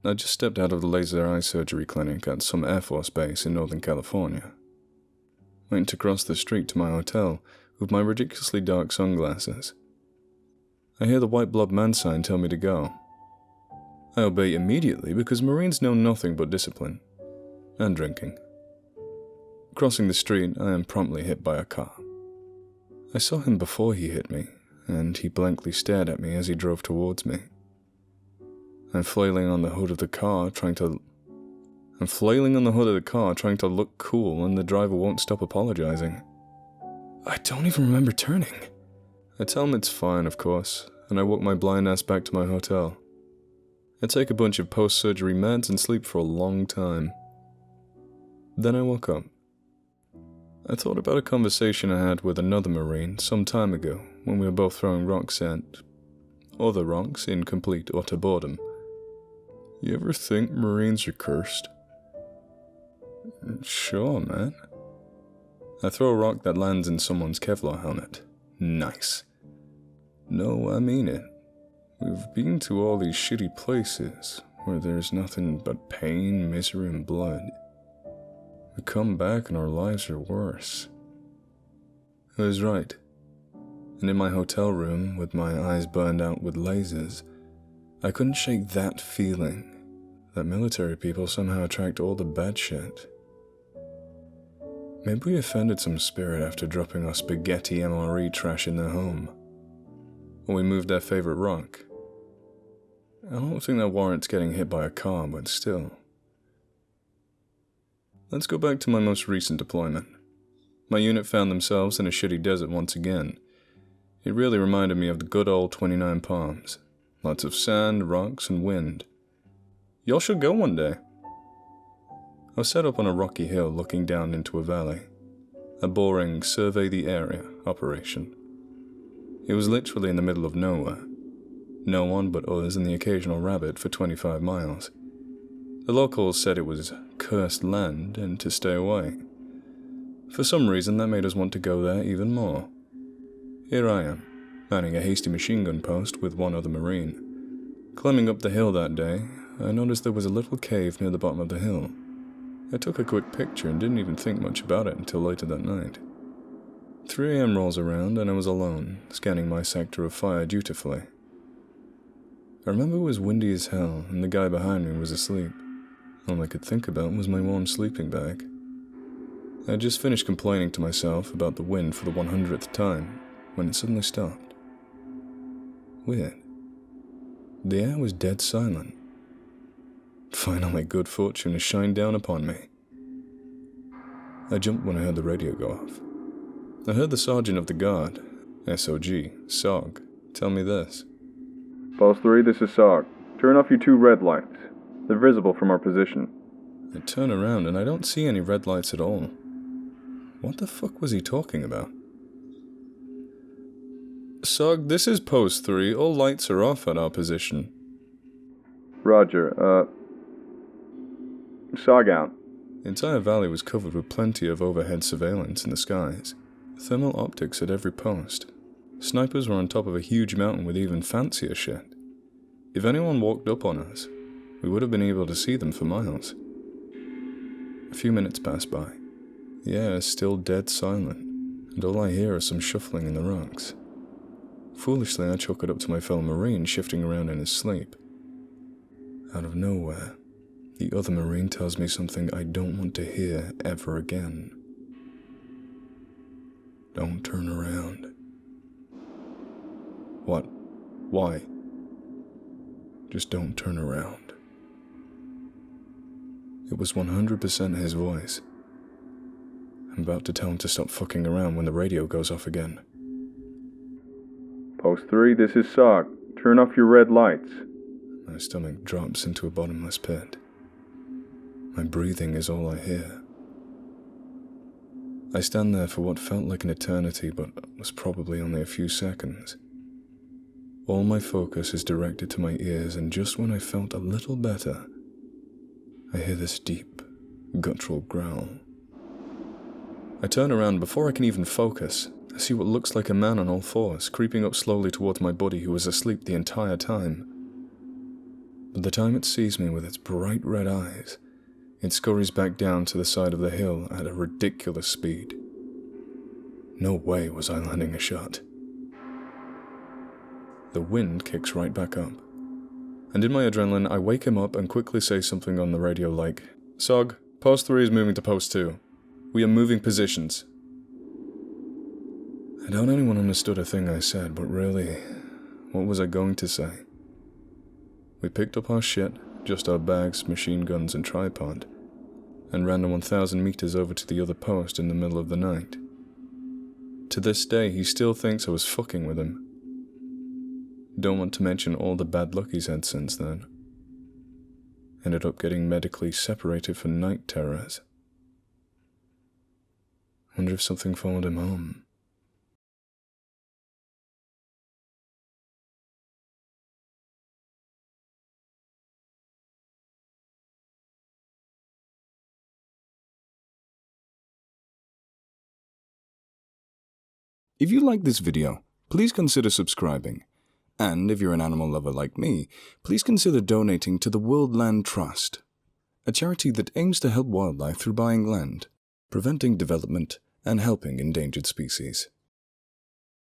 I just stepped out of the laser eye surgery clinic at some Air Force base in Northern California. Went to cross the street to my hotel with my ridiculously dark sunglasses. I hear the white blood man sign tell me to go. I obey immediately because Marines know nothing but discipline and drinking. Crossing the street, I am promptly hit by a car. I saw him before he hit me, and he blankly stared at me as he drove towards me. I'm flailing on the hood of the car trying to look cool, and the driver won't stop apologizing. I don't even remember turning. I tell him it's fine, of course, and I walk my blind ass back to my hotel. I take a bunch of post-surgery meds and sleep for a long time. Then I woke up. I thought about a conversation I had with another Marine some time ago when we were both throwing rocks at other rocks in complete utter boredom. You ever think Marines are cursed? Sure, man. I throw a rock that lands in someone's Kevlar helmet. Nice. No, I mean it. We've been to all these shitty places where there's nothing but pain, misery, and blood. We come back and our lives are worse. I was right. And in my hotel room, with my eyes burned out with lasers, I couldn't shake that feeling that military people somehow attract all the bad shit. Maybe we offended some spirit after dropping our spaghetti MRE trash in their home. Or we moved their favorite rock. I don't think that warrants getting hit by a car, but still. Let's go back to my most recent deployment. My unit found themselves in a shitty desert once again. It really reminded me of the good old 29 Palms. Lots of sand, rocks, and wind. Y'all should go one day. I was set up on a rocky hill looking down into a valley. A boring survey the area operation. It was literally in the middle of nowhere. No one but us and the occasional rabbit for 25 miles. The locals said it was cursed land and to stay away. For some reason that made us want to go there even more. Here I am, manning a hasty machine gun post with one other Marine. Climbing up the hill that day, I noticed there was a little cave near the bottom of the hill. I took a quick picture and didn't even think much about it until later that night. 3 a.m. rolls around and I was alone, scanning my sector of fire dutifully. I remember it was windy as hell and the guy behind me was asleep. All I could think about was my warm sleeping bag. I had just finished complaining to myself about the wind for the 100th time when it suddenly stopped. Weird. The air was dead silent. Finally, good fortune has shined down upon me. I jumped when I heard the radio go off. I heard the sergeant of the guard, SOG, tell me this. Post 3, this is SOG. Turn off your 2 red lights. They're visible from our position. I turn around and I don't see any red lights at all. What the fuck was he talking about? SOG, this is Post 3. All lights are off at our position. Roger, SOG out. The entire valley was covered with plenty of overhead surveillance in the skies. Thermal optics at every post. Snipers were on top of a huge mountain with even fancier shit. If anyone walked up on us, we would have been able to see them for miles. A few minutes pass by. The air is still dead silent, and all I hear is some shuffling in the rocks. Foolishly, I chalk it up to my fellow Marine shifting around in his sleep. Out of nowhere, the other Marine tells me something I don't want to hear ever again. Don't turn around. What? Why? Just don't turn around. It was 100% his voice. I'm about to tell him to stop fucking around when the radio goes off again. Post 3, this is SOG. Turn off your red lights. My stomach drops into a bottomless pit. My breathing is all I hear. I stand there for what felt like an eternity, but was probably only a few seconds. All my focus is directed to my ears, and just when I felt a little better, I hear this deep, guttural growl. I turn around before I can even focus. I see what looks like a man on all fours, creeping up slowly towards my buddy who was asleep the entire time. By the time it sees me with its bright red eyes, it scurries back down to the side of the hill at a ridiculous speed. No way was I landing a shot. The wind kicks right back up, and in my adrenaline I wake him up and quickly say something on the radio like, "Sog, post 3 is moving to post 2. We are moving positions." I doubt anyone understood a thing I said, but really, what was I going to say? We picked up our shit, just our bags, machine guns and tripod, and ran the 1,000 meters over to the other post in the middle of the night. To this day, he still thinks I was fucking with him. Don't want to mention all the bad luck he's had since then. Ended up getting medically separated for night terrors. Wonder if something followed him home. If you like this video, please consider subscribing. And if you're an animal lover like me, please consider donating to the World Land Trust, a charity that aims to help wildlife through buying land, preventing development, and helping endangered species.